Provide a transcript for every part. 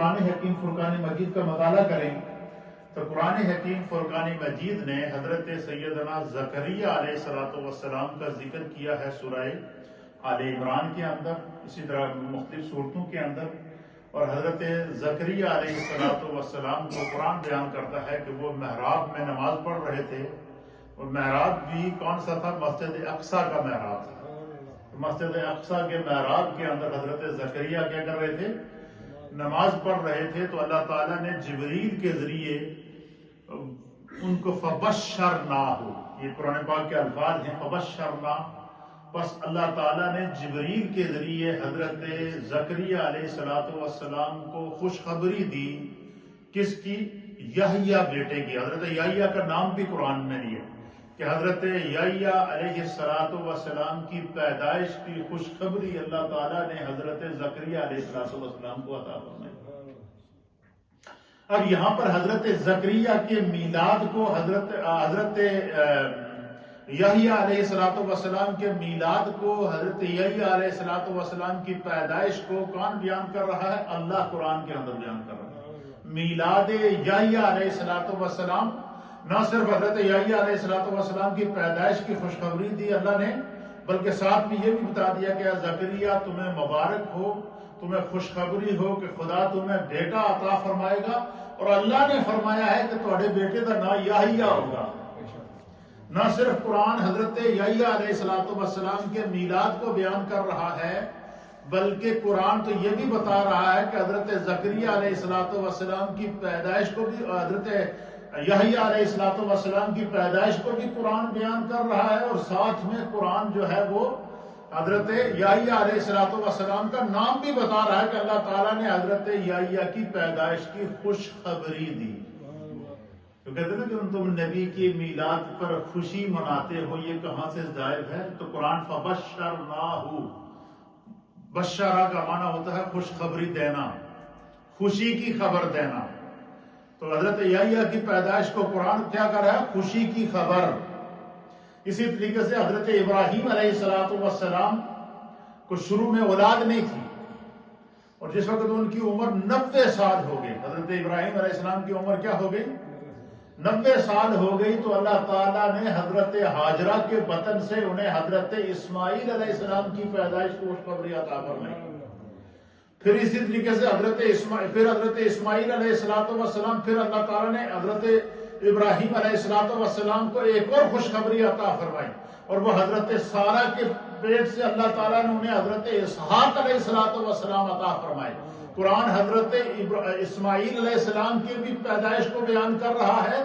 قرآن حکیم فرقان مجید کا مطالعہ کریں تو قرآن حکیم فرقان مجید نے حضرت سیدنا زکریا علیہ السلام کا ذکر کیا ہے سورہ آل عمران کے اندر، اسی طرح مختلف صورتوں کے اندر. اور حضرت زکریا علیہ السلام کو قرآن بیان کرتا ہے کہ وہ محراب میں نماز پڑھ رہے تھے، اور محراب بھی کون سا تھا؟ مسجد اقصیٰ کا محراب تھا. مسجد اقصیٰ کے محراب کے اندر حضرت زکریا کیا کر رہے تھے؟ نماز پڑھ رہے تھے. تو اللہ تعالیٰ نے جبریل کے ذریعے ان کو فبشرناہ، یہ قرآن پاک کے الفاظ ہیں، فبشرناہ. بس اللہ تعالیٰ نے جبریل کے ذریعے حضرت زکریا علیہ السلام کو خوشخبری دی. کس کی؟ یحییٰ بیٹے کی. حضرت یحییٰ کا نام بھی قرآن میں لیا کہ حضرت یحییٰ علیہ السلام کی پیدائش کی خوشخبری اللہ تعالیٰ نے حضرت زکریا علیہ السلام کو عطا فرمائی. اب یہاں پر حضرت زکریا کے میلاد کو حضرت یحییٰ علیہ السلام کے میلاد کو، حضرت یحییٰ علیہ السلام کی پیدائش کو کون بیان کر رہا ہے؟ اللہ قرآن کے اندر بیان کر رہا ہے. میلاد یحییٰ علیہ السلام، نہ صرف حضرت یحییٰ علیہ السلام کی پیدائش کی خوشخبری دی اللہ نے، بلکہ ساتھ میں یہ بھی بتا دیا کہ زکریا تمہیں مبارک ہو، تمہیں خوشخبری ہو کہ خدا تمہیں بیٹا عطا فرمائے گا. اور اللہ نے فرمایا ہے کہ تمہارے بیٹے کا نام یحییٰ ہوگا. نہ صرف قرآن حضرت یحییٰ علیہ السلام کے میلاد کو بیان کر رہا ہے، بلکہ قرآن تو یہ بھی بتا رہا ہے کہ حضرت زکریا علیہ السلام کی پیدائش کو بھی، حضرت یحییٰ علیہ السلام کی پیدائش کو بھی قرآن بیان کر رہا ہے. اور ساتھ میں قرآن جو ہے وہ حضرت یحییٰ علیہ السلام کا نام بھی بتا رہا ہے کہ اللہ تعالیٰ نے حضرت یحییٰ کی پیدائش کی خوشخبری دی. تو کہتے ہیں کہ تم نبی کی میلاد پر خوشی مناتے ہو، یہ کہاں سے ظاہر ہے؟ تو قرآن فبشرناہ، بشرہ کا معنی ہوتا ہے خوشخبری دینا، خوشی کی خبر دینا. تو حضرت یحییٰ کی پیدائش کو قرآن کیا کر رہا ہے؟ خوشی کی خبر. اسی طریقے سے حضرت ابراہیم علیہ السلام کو شروع میں اولاد نہیں تھی، اور جس وقت ان کی عمر 90 سال ہو گئی، حضرت ابراہیم علیہ السلام کی عمر کیا ہو گئی؟ 90 سال ہو گئی. تو اللہ تعالیٰ نے حضرت ہاجرہ کے بطن سے انہیں حضرت اسماعیل علیہ السلام کی پیدائش کو خوشخبری عطا فرمائی. پھر اسی طریقے سے حضرت اسماعیل علیہ السلام، پھر اللہ تعالیٰ نے حضرت ابراہیم علیہ السلام کو ایک اور خوشخبری عطا فرمائی، اور وہ حضرت سارہ کے پیٹ سے اللہ تعالیٰ نے انہیں حضرت اسحاق علیہ السلام عطا فرمائے. قرآن حضرت اسماعیل علیہ السلام کی بھی پیدائش کو بیان کر رہا ہے،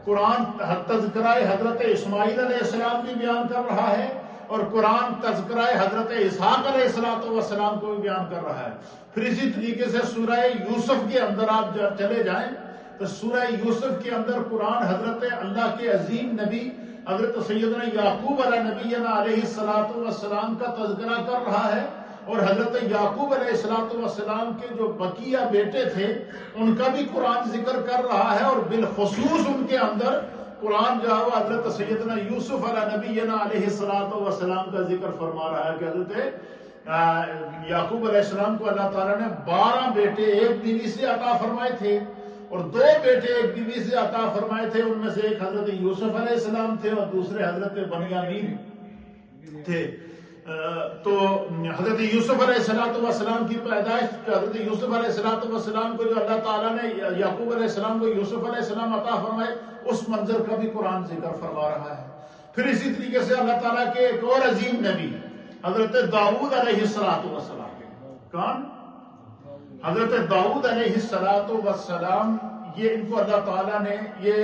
قرآن تذکرہ حضرت اسماعیل علیہ السلام بھی بیان کر رہا ہے، اور قرآن تذکرہ حضرت اسحاق علیہ السلام کو بھی بیان کر رہا ہے. پھر اسی طریقے سے سورہ یوسف کے اندر آپ چلے جائیں تو سورہ یوسف کے اندر قرآن حضرت اللہ کے عظیم نبی حضرت سیدنا یعقوب علیہ نبینا علیہ السلام کا تذکرہ کر رہا ہے. اور حضرت یعقوب علیہ السلام کے جو بقیہ بیٹے تھے ان کا بھی قرآن ذکر کر رہا ہے، اور بالخصوص ان کے اندر قرآن جو ہے وہ حضرت سیدنا یوسف علیہ نبینا علیہ السلام کا ذکر فرما رہا ہے کہ حضرت یعقوب علیہ السلام کو اللہ تعالیٰ نے 12 بیٹے ایک بیوی سے عطا فرمائے تھے، اور 2 بیٹے ایک بیوی سے عطا فرمائے تھے. ان میں سے ایک حضرت یوسف علیہ السلام تھے اور دوسرے حضرت بنیامین تھے. تو حضرت یوسف علیہ السلام کی پیدائش، حضرت یوسف علیہ السلام کو جو اللہ تعالیٰ نے یعقوب علیہ السلام کو یوسف علیہ السلام عطا فرمائے، اس منظر کا بھی قرآن ذکر فرما رہا ہے. پھر اسی طریقے سے اللہ تعالیٰ کے ایک اور عظیم نبی حضرت داؤد علیہ السلام، کون؟ حضرت داؤد علیہ السلام. یہ ان کو اللہ تعالیٰ نے، یہ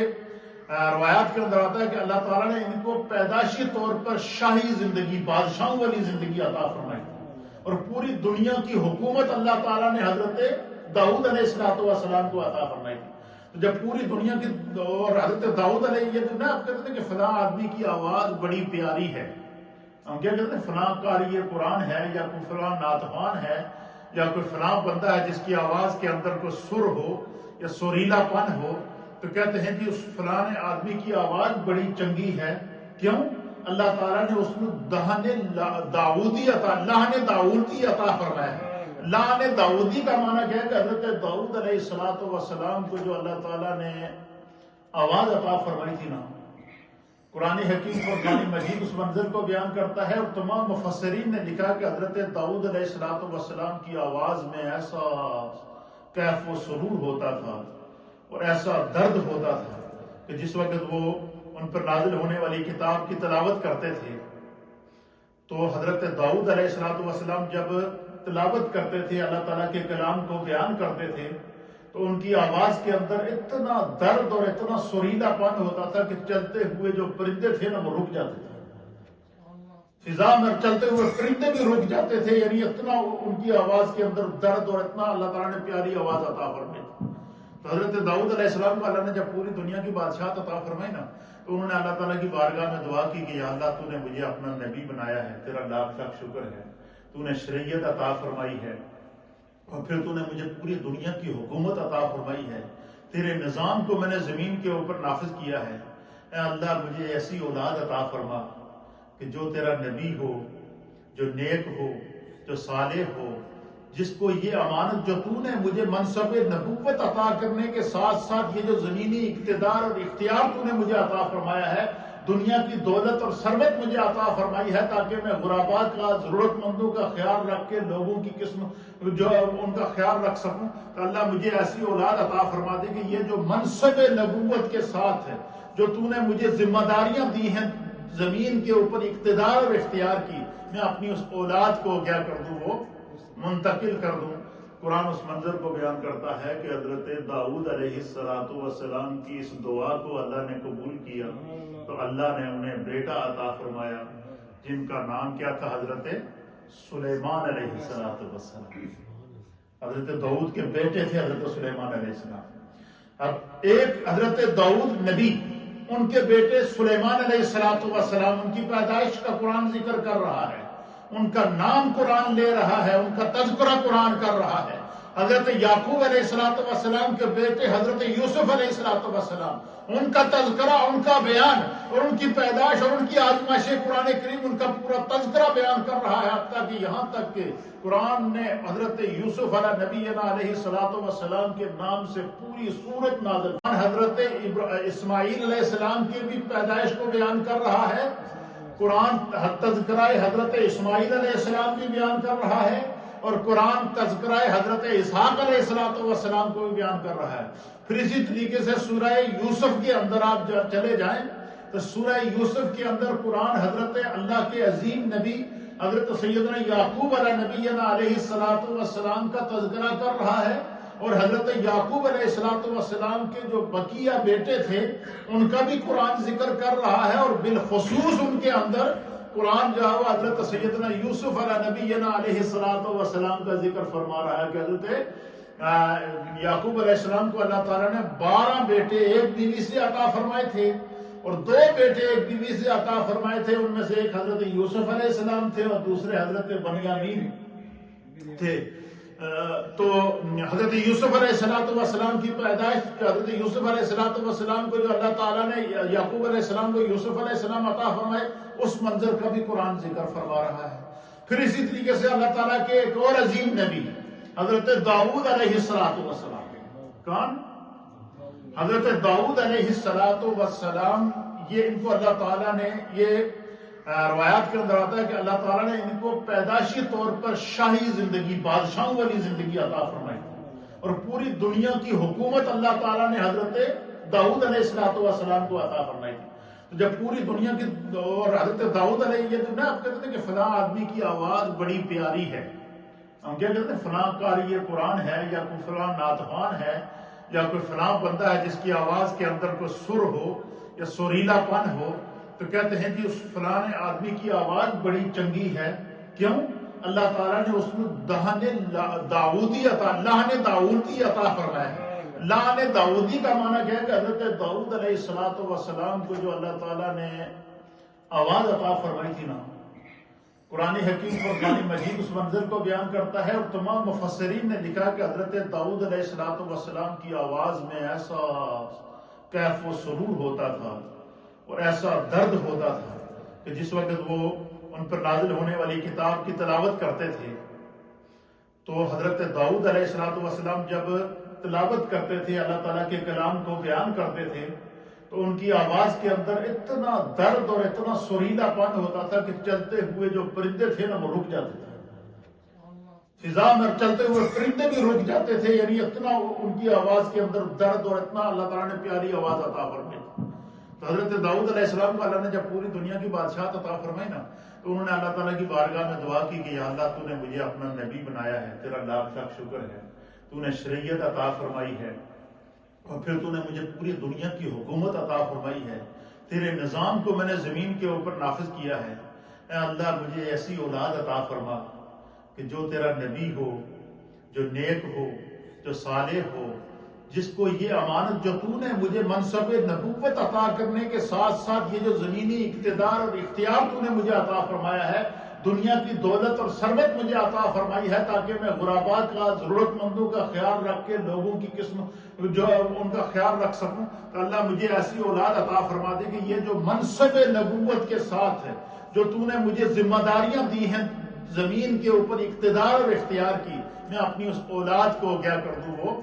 روایات کے اندر آتا ہے کہ اللہ تعالیٰ نے ان کو پیدائشی طور پر شاہی زندگی، بادشاہوں والی زندگی عطا فرمائی، اور پوری دنیا کی حکومت اللہ تعالیٰ نے حضرت داؤد علیہ السلام کو عطا فرمائی. جب پوری دنیا کی، اور حضرت داؤد علیہ، یہ جو نا آپ کہتے ہیں کہ فلاں آدمی کی آواز بڑی پیاری ہے، ہم کیا کہتے ہیں فلاں قاری قرآن ہے، یا کوئی فلاں نعتخوان ہے، یا کوئی فلاں بندہ ہے جس کی آواز کے اندر کوئی سر ہو یا سریلا پن ہو، تو کہتے ہیں کہ اس فلاں آدمی کی آواز بڑی چنگی ہے. کیوں؟ اللہ تعالیٰ نے اس میں دہن داؤدی عطا، لہن داؤدی عطا فرمایا ہے. لعن داؤدی کا معنی کیا ہے کہ حضرت داؤد علیہ السلام کو جو اللہ تعالیٰ نے آواز عطا فرمائی تھی نا، قرآن حکیم قرآن مجید اس منظر کو بیان کرتا ہے، اور تمام مفسرین نے لکھا کہ حضرت داؤد علیہ السلام کی آواز میں ایسا کیف و سرور ہوتا تھا اور ایسا درد ہوتا تھا کہ جس وقت وہ ان پر نازل ہونے والی کتاب کی تلاوت کرتے تھے تو حضرت داؤد علیہ السلام جب تلاوت کرتے تھے، اللہ تعالیٰ کے کلام کو بیان کرتے تھے، تو ان کی آواز کے اندر اتنا درد اور اتنا سریلا پن ہوتا تھا کہ چلتے ہوئے جو پرندے تھے نا وہ رک جاتے تھے، فضا میں چلتے ہوئے پرندے بھی رک جاتے تھے، یعنی اتنا ان کی آواز کے اندر درد اور اتنا اللہ تعالیٰ نے پیاری آواز عطا فرمائی تھی۔ تو حضرت داؤد علیہ السلام کو اللہ نے جب پوری دنیا کی بادشاہت عطا فرمائی نا، تو انہوں نے اللہ تعالیٰ کی بارگاہ میں دعا کی کہ یا اللہ تو نے مجھے اپنا نبی بنایا ہے، تیرا لاکھ لاکھ شکر ہے، تو نے شریعت عطا فرمائی ہے، اور پھر تو نے مجھے پوری دنیا کی حکومت عطا فرمائی ہے، تیرے نظام کو میں نے زمین کے اوپر نافذ کیا ہے، اے اللہ مجھے ایسی اولاد عطا فرما کہ جو تیرا نبی ہو، جو نیک ہو، جو صالح ہو، جس کو یہ امانت جو تو نے مجھے منصب نبوت عطا کرنے کے ساتھ ساتھ یہ جو زمینی اقتدار اور اختیار تو نے مجھے عطا فرمایا ہے، دنیا کی دولت اور ثروت مجھے عطا فرمائی ہے، تاکہ میں غرباء کا، ضرورت مندوں کا خیال رکھ کے لوگوں کی قسم جو ان کا خیال رکھ سکوں، تو اللہ مجھے ایسی اولاد عطا فرما دے کہ یہ جو منصب نبوت کے ساتھ ہے، جو تو نے مجھے ذمہ داریاں دی ہیں زمین کے اوپر اقتدار اور اختیار کی، میں اپنی اس اولاد کو کیا کر دوں، وہ منتقل کر دوں۔ قرآن اس منظر کو بیان کرتا ہے کہ حضرت داؤد علیہ السلام کی اس دعا کو اللہ نے قبول کیا تو اللہ نے انہیں بیٹا عطا فرمایا جن کا نام کیا تھا، حضرت سلیمان علیہ السلام۔ حضرت داؤد کے بیٹے تھے حضرت سلیمان علیہ السلام۔ اب ایک حضرت داؤد نبی، ان کے بیٹے سلیمان علیہ السلام، ان کی پیدائش کا قرآن ذکر کر رہا ہے، ان کا نام قرآن لے رہا ہے، ان کا تذکرہ قرآن کر رہا ہے۔ حضرت یعقوب علیہ السلام کے بیٹے حضرت یوسف علیہ السلام، ان کا تذکرہ، ان کا بیان اور ان کی پیدائش اور ان کی آزمائش قرآن کریم ان کا پورا تذکرہ بیان کر رہا ہے، حتیٰ کہ یہاں تک کہ قرآن نے حضرت یوسف علیہ نبینا علیہ السلام کے نام سے پوری سورت نازل۔ حضرت اسماعیل علیہ السلام کی بھی پیدائش کو بیان کر رہا ہے، قرآن تذکرہ حضرت اسماعیل علیہ السلام بھی بیان کر رہا ہے، اور قرآن تذکرہ حضرت اسحاق علیہ السلام کو بھی بیان کر رہا ہے۔ پھر اسی طریقے سے سورہ یوسف کے اندر آپ چلے جائیں تو سورہ یوسف کے اندر قرآن حضرت اللہ کے عظیم نبی حضرت سیدنا یعقوب علیہ نبینا علیہ السلام کا تذکرہ کر رہا ہے، اور حضرت یعقوب علیہ السلام کے جو بقیہ بیٹے تھے ان کا بھی قرآن ذکر کر رہا ہے، اور بالخصوص ان کے اندر قرآن جو ہے وہ حضرت سیدنا یوسف علیہ نبینا علیہ السلام کا ذکر فرما رہا ہے کہ حضرت یعقوب علیہ السلام کو اللہ تعالیٰ نے 12 بیٹے ایک بیوی سے عطا فرمائے تھے، اور 2 بیٹے ایک بیوی سے عطا فرمائے تھے، ان میں سے ایک حضرت یوسف علیہ السلام تھے اور دوسرے حضرت بنیامین تھے۔ تو حضرت یوسف علیہ السلام کی پیدائش، حضرت یوسف علیہ السلام کو جو اللہ تعالیٰ نے یعقوب علیہ السلام کو یوسف علیہ السلام عطا فرمائے، اس منظر کا بھی قرآن ذکر فرما رہا ہے۔ پھر اسی طریقے سے اللہ تعالیٰ کے ایک اور عظیم نبی حضرت داؤد علیہ السلام، کون؟ حضرت داؤد علیہ السلام، یہ ان کو اللہ تعالیٰ نے، یہ روایات کے اندر آتا ہے کہ اللہ تعالیٰ نے ان کو پیدائشی طور پر شاہی زندگی، بادشاہوں والی زندگی عطا فرمائی، اور پوری دنیا کی حکومت اللہ تعالیٰ نے حضرت داؤد علیہ السلام کو عطا فرمائی تھی۔ تو جب پوری دنیا کی، اور حضرت داؤد علیہ، یہ جو نا آپ کہتے ہیں کہ فلاں آدمی کی آواز بڑی پیاری ہے، ہم کیا کہتے ہیں فلاں قاری قرآن ہے، یا کوئی فلاں نعتخوان ہے، یا کوئی فلاں بندہ ہے جس کی آواز کے اندر کوئی سر ہو یا سریلا پن ہو، تو کہتے ہیں کہ اس فلاں آدمی کی آواز بڑی چنگی ہے۔ کیوں؟ اللہ تعالیٰ نے اس میں داؤدی عطا فرمایا ہے۔ لعن داؤدی کا معنی کیا ہے کہ حضرت داؤد علیہ السلام کو جو اللہ تعالیٰ نے آواز عطا فرمائی تھی نا، قرآن حکیم قرآن مجید اس منظر کو بیان کرتا ہے، اور تمام مفسرین نے لکھا کہ حضرت داؤد علیہ السلام کی آواز میں ایسا کیف و سرور ہوتا تھا اور ایسا درد ہوتا تھا کہ جس وقت وہ ان پر نازل ہونے والی کتاب کی تلاوت کرتے تھے تو حضرت داؤد علیہ السلام جب تلاوت کرتے تھے، اللہ تعالیٰ کے کلام کو بیان کرتے تھے، تو ان کی آواز کے اندر اتنا درد اور اتنا سریلا پن ہوتا تھا کہ چلتے ہوئے جو پرندے تھے نا وہ رک جاتے تھے، فضا میں چلتے ہوئے پرندے بھی رک جاتے تھے، یعنی اتنا ان کی آواز کے اندر درد اور اتنا اللہ تعالیٰ نے پیاری آواز عطا فرمائی۔ تو حضرت داؤد علیہ السلام کو اللہ نے جب پوری دنیا کی بادشاہت عطا فرمائی نا، تو انہوں نے اللہ تعالیٰ کی بارگاہ میں دعا کی کہ یا اللہ تو نے مجھے اپنا نبی بنایا ہے، تیرا لاکھ لاکھ شکر ہے، تو نے شریعت عطا فرمائی ہے، اور پھر تو نے مجھے پوری دنیا کی حکومت عطا فرمائی ہے، تیرے نظام کو میں نے زمین کے اوپر نافذ کیا ہے، اے اللہ مجھے ایسی اولاد عطا فرما کہ جو تیرا نبی ہو، جو نیک ہو، جو صالح ہو، جس کو یہ امانت جو تو نے مجھے منصب نبوت عطا کرنے کے ساتھ ساتھ یہ جو زمینی اقتدار اور اختیار تو نے مجھے عطا فرمایا ہے، دنیا کی دولت اور ثروت مجھے عطا فرمائی ہے، تاکہ میں غرباء کا، ضرورت مندوں کا خیال رکھ کے لوگوں کی قسم جو ان کا خیال رکھ سکوں، تو اللہ مجھے ایسی اولاد عطا فرما دے کہ یہ جو منصب نبوت کے ساتھ ہے، جو تو نے مجھے ذمہ داریاں دی ہیں زمین کے اوپر اقتدار اور اختیار کی، میں اپنی اس اولاد کو کیا کر دوں، وہ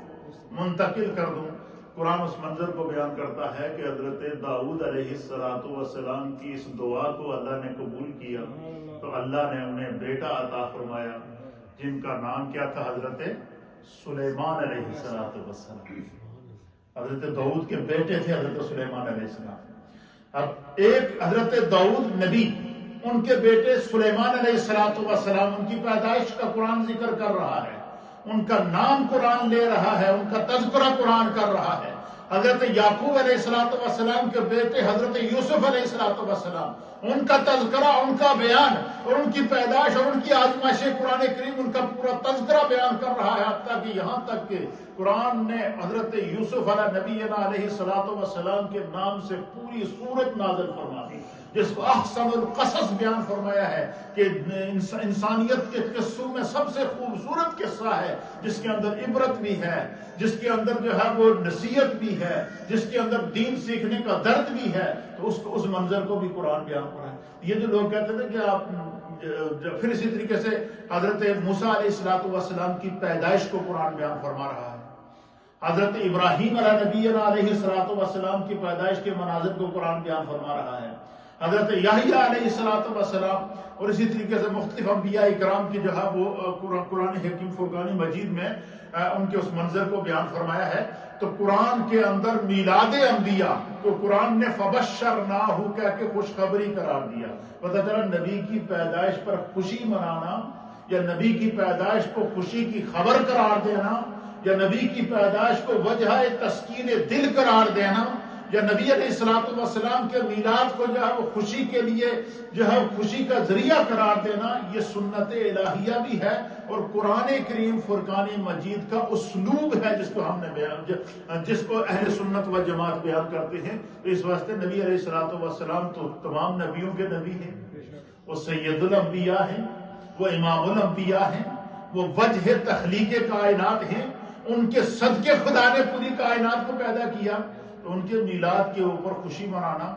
منتقل کر دوں۔ قرآن اس منظر کو بیان کرتا ہے کہ حضرت داؤد علیہ السلام کی اس دعا کو اللہ نے قبول کیا، تو اللہ نے انہیں بیٹا عطا فرمایا جن کا نام کیا تھا، حضرت سلیمان علیہ السلام۔ حضرت داؤد کے بیٹے تھے حضرت سلیمان علیہ السلام۔ اب ایک حضرت داؤد نبی، ان کے بیٹے سلیمان علیہ السلام، ان کی پیدائش کا قرآن ذکر کر رہا ہے، ان کا نام قرآن لے رہا ہے، ان کا تذکرہ قرآن کر رہا ہے۔ حضرت یعقوب علیہ السلام کے بیٹے حضرت یوسف علیہ السلام، ان کا تذکرہ، ان کا بیان اور ان کی پیدائش اور ان کی آزمائش قرآن کریم ان کا پورا تذکرہ بیان کر رہا ہے، حتیٰ کہ یہاں تک کہ قرآن نے حضرت یوسف علیہ نبینا علیہ السلام کے نام سے پوری سورت نازل فرما دی، جس کو احسن القصص بیان فرمایا ہے کہ انسانیت کے قصوں میں سب سے خوبصورت قصہ ہے، جس کے اندر عبرت بھی ہے، جس کے اندر جو ہے وہ نصیحت بھی ہے، جس کے اندر دین سیکھنے کا درد بھی ہے، تو اس منظر کو بھی قرآن بیان کرا ہے۔ یہ جو لوگ کہتے تھے کہ آپ پھر اسی طریقے سے حضرت موسیٰ علیہ السلام کی پیدائش کو قرآن بیان فرما رہا ہے، حضرت ابراہیم علیہ نبینا علیہ السلام کی پیدائش کے مناظر کو قرآن بیان فرما رہا ہے، حضرت یحییٰ علیہ السلام اور اسی طریقے سے مختلف انبیاء اکرام کی جو ہے وہ قرآن حکیم فرقان مجید میں ان کے اس منظر کو بیان فرمایا ہے۔ تو قرآن کے اندر میلاد انبیاء کو قرآن نے فبشرناہ کہہ کے خوشخبری قرار دیا۔ پتہ چلا نبی کی پیدائش پر خوشی منانا، یا نبی کی پیدائش کو خوشی کی خبر قرار دینا، یا نبی کی پیدائش کو وجہ تسکین دل قرار دینا، یا نبی علیہ السلام کے میلاد کو جو ہے وہ خوشی کے لیے جو ہے خوشی کا ذریعہ قرار دینا، یہ سنت الہیہ بھی ہے اور قرآن کریم فرقان مجید کا اسلوب ہے، جس کو ہم نے جس کو اہل سنت و جماعت بیان کرتے ہیں۔ تو اس واسطے نبی علیہ السلام تو تمام نبیوں کے نبی ہیں، وہ سید الانبیاء ہیں، وہ امام الانبیاء ہیں، وہ وجہ تخلیق کائنات ہیں، ان کے صدقے خدا نے پوری کائنات کو پیدا کیا، تو ان کے میلاد کے اوپر خوشی منانا،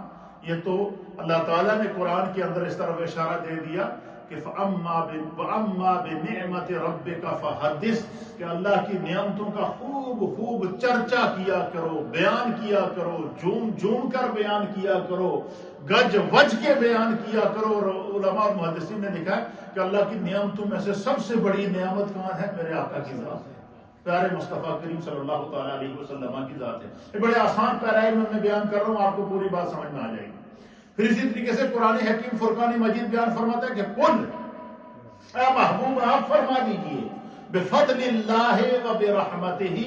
یہ تو اللہ تعالیٰ نے قرآن کے اندر اس طرف اشارہ دے دیا کہ فَأَمَّا بِنِعْمَةِ رَبِّكَ فَحَدِّثْ، کہ اللہ کی نعمتوں کا خوب چرچا کیا کرو، بیان کیا کرو، جھوم کر بیان کیا کرو، گج وج کے بیان کیا کرو۔ اور علماء اور محدثین نے لکھا ہے کہ اللہ کی نعمتوں میں سے سب سے بڑی نعمت کون ہے؟ میرے آقا کی ذات ہے، پیارے مصطفیٰ کریم صلی اللہ تعالیٰ علیہ وسلم کی ذات ہے۔ یہ بڑے آسان پیرائی میں بیان کر رہا ہوں، آپ کو پوری بات سمجھ میں آ جائے گی۔ پھر اسی طریقے سے قرآن حکیم فرقان مجید بیان فرماتا ہے کہ قل، اے محبوب آپ فرما دیجئے، بفضل اللہ وبرحمتہ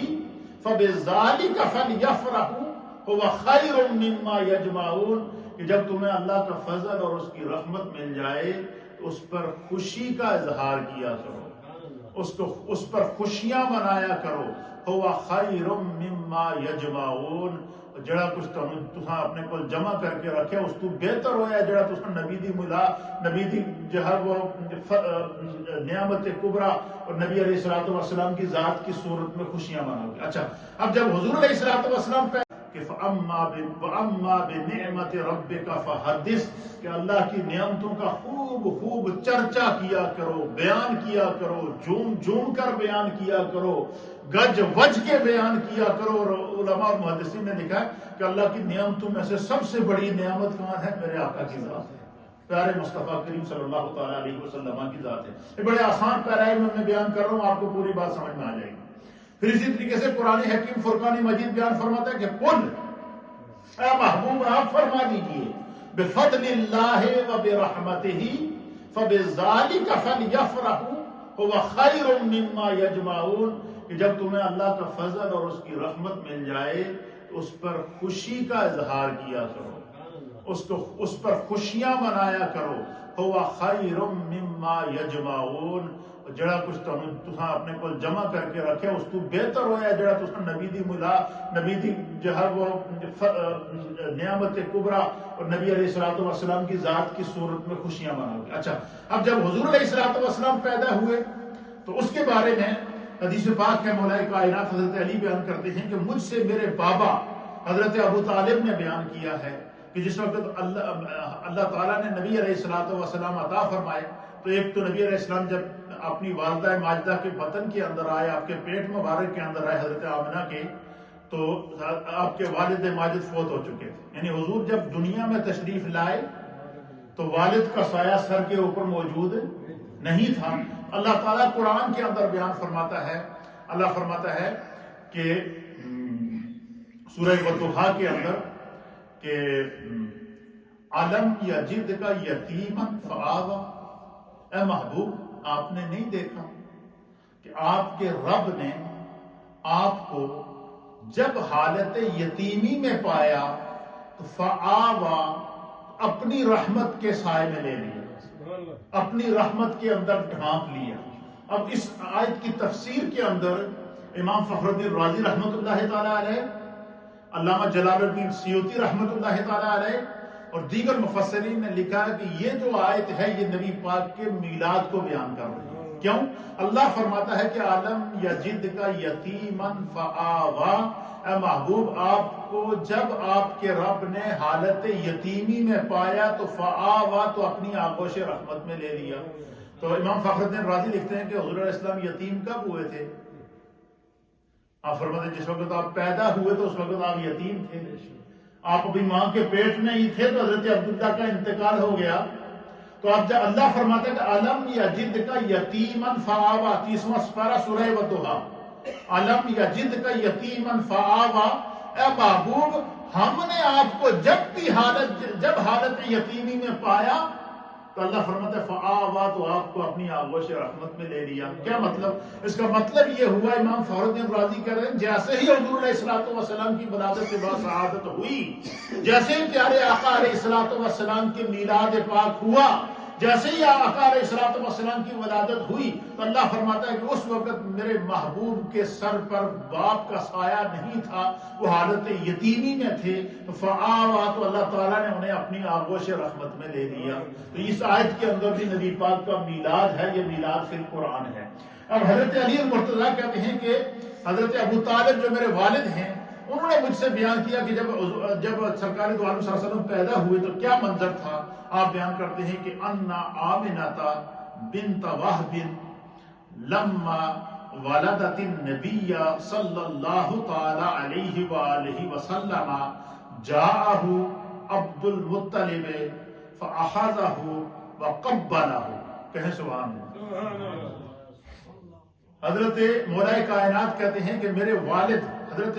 فبذالک فلیفرحوا هو خیر مما یجمعون، کہ جب تمہیں اللہ کا فضل اور اس کی رحمت مل جائے تو اس پر خوشی کا اظہار کیا کرو، اس پر خوشیاں منایا کرو۔ ہوا خیر مما یجمعون، جڑا کچھ تساں اپنے کو جمع کر کے رکھے اس تو بہتر ہویا جڑا تساں نبی دی جو ہے وہ نعمت کبریٰ اور نبی علیہ السلام کی ذات کی صورت میں خوشیاں مناؤ گے۔ اچھا، اب جب حضور علیہ السلام کہ وَأَمَّا بِنِعْمَةِ رَبِّكَ فَحَدِّثْ، کہ اللہ کی نعمتوں کا خوب خوب چرچا کیا کرو، بیان کیا کرو، جھوم کر بیان کیا کرو، گج وج کے بیان کیا کرو. اور علماء اور محدثین نے لکھا ہے کہ اللہ کی نعمتوں میں سے سب سے بڑی نعمت کون ہے؟ میرے آقا کی ذات ہے، پیارے مصطفیٰ کریم صلی اللہ تعالیٰ علیہ وسلم کی ذات ہے. یہ بڑے آسان پیرائے میں بیان کر رہا ہوں، آپ کو پوری بات سمجھ میں آ جائے گی. پھر اسی طریقے سے قرآن حکیم فرقان مجید بیان فرماتا ہے کہ قل، اے محبوب آپ فرما دیجئے، بفضل اللہ وبرحمتہ فبذالک فلیفرحوا هو خیر مما یجمعون، کہ جب تمہیں اللہ کا فضل اور اس کی رحمت مل جائے تو اس پر خوشی کا اظہار کیا کرو، اس پر خوشیاں منایا کرو. هو خیر مما یجمعون، جڑا کچھ تساں اپنے کو جمع کر کے رکھے اس تو بہتر ہویا جڑا تساں نبی دی جو ہے وہ نعمت کبریٰ اور نبی علیہ الصلوۃ والسلام کی ذات کی صورت میں خوشیاں مناؤ گے. اچھا، اب جب حضور علیہ الصلوۃ والسلام پیدا ہوئے تو اس کے بارے میں حدیث پاک ہے، مولا کائنات حضرت علی بیان کرتے ہیں کہ مجھ سے میرے بابا حضرت ابو طالب نے بیان کیا ہے کہ جس وقت اللہ تعالیٰ نے نبی علیہ الصلوۃ والسلام عطا فرمائے تو ایک تو نبی علیہ السلام جب اپنی والدہ ماجدہ کے بطن کے اندر آئے، آپ کے پیٹ مبارک کے اندر آئے حضرت آمنہ کے، تو آپ کے والد ماجد فوت ہو چکے تھے. یعنی حضور جب دنیا میں تشریف لائے تو والد کا سایہ سر کے اوپر موجود نہیں تھا. اللہ تعالیٰ قرآن کے اندر بیان فرماتا ہے، اللہ فرماتا ہے کہ سورہ وضحیٰ کے اندر کہ علم یجدک یتیما فآویٰ، اے محبوب آپ نے نہیں دیکھا کہ آپ کے رب نے آپ کو جب حالت یتیمی میں پایا تو فآویٰ، اپنی رحمت کے سائے میں لے لیا، اپنی رحمت کے اندر ڈھانپ لیا. اب اس آیت کی تفسیر کے اندر امام فخر الدین رازی رحمۃ اللہ تعالیٰ علیہ، علامہ جلال الدین سیوطی رحمۃ اللہ تعالیٰ علیہ اور دیگر مفسرین نے لکھا ہے کہ یہ جو آیت ہے یہ نبی پاک کے میلاد کو بیان کر رہی ہے. کیوں؟ اللہ فرماتا ہے کہ عالم یجدک یتیما فآویٰ، اے محبوب آپ کو جب آپ کے رب نے حالت یتیمی میں پایا تو فآویٰ، تو اپنی آغوش رحمت میں لے لیا. تو امام فخر الدین رازی لکھتے ہیں کہ حضور علیہ السلام یتیم کب ہوئے تھے؟ آپ فرماتے ہیں جس وقت آپ پیدا ہوئے تو اس وقت آپ یتیم تھے، آپ ابھی ماں کے پیٹ میں ہی تھے تو حضرت عبداللہ کا انتقال ہو گیا. تو اب جب اللہ فرماتا ہے کہ علم یجدک یتیما فآویٰ، 30واں سپارہ سورہ وضحیٰ، علم یجدک یتیما فآویٰ، اے محبوب ہم نے آپ کو جب حالت یتیمی میں پایا تو اللہ فرماتا ہے فآویٰ، تو آپ کو اپنی آغوش رحمت میں لے لیا. کیا مطلب؟ اس کا مطلب یہ ہوا، امام فخر الدین رازی کہہ رہے ہیں جیسے ہی حضور علیہ الصلوۃ والسلام کی ولادت کے بعد شہادت ہوئی، جیسے ہی پیارے آقا علیہ الصلوۃ والسلام کے میلاد پاک ہوا، جیسے ہی آقا علیہ الصلوۃ والسلام کی ولادت ہوئی تو اللہ فرماتا ہے کہ اس وقت میرے محبوب کے سر پر باپ کا سایہ نہیں تھا، وہ حالت یتیمی میں تھے. تو فآویٰ، تو اللہ تعالیٰ نے انہیں اپنی آغوش رحمت میں لے لیا. تو اس آیت کے اندر بھی نبی پاک کا میلاد ہے، یہ میلاد فی القرآن ہے. اب حضرت علی المرتضیٰ کہتے ہیں کہ حضرت ابو طالب جو میرے والد ہیں انہوں نے مجھ سے بیان کیا کہ جب سرکار دو عالم صلی اللہ علیہ وسلم پیدا ہوئے تو کیا منظر تھا. آپ بیان کرتے ہیں کہ انا آمنہ بنت وہب لما ولدت النبی صلی اللہ تعالی علیہ وآلہ وسلم جاءہ عبد المطلب فأخذہ وقبلہ. کہیں سبحان اللہ. حضرت مولا کائنات کہتے ہیں کہ میرے والد حضرت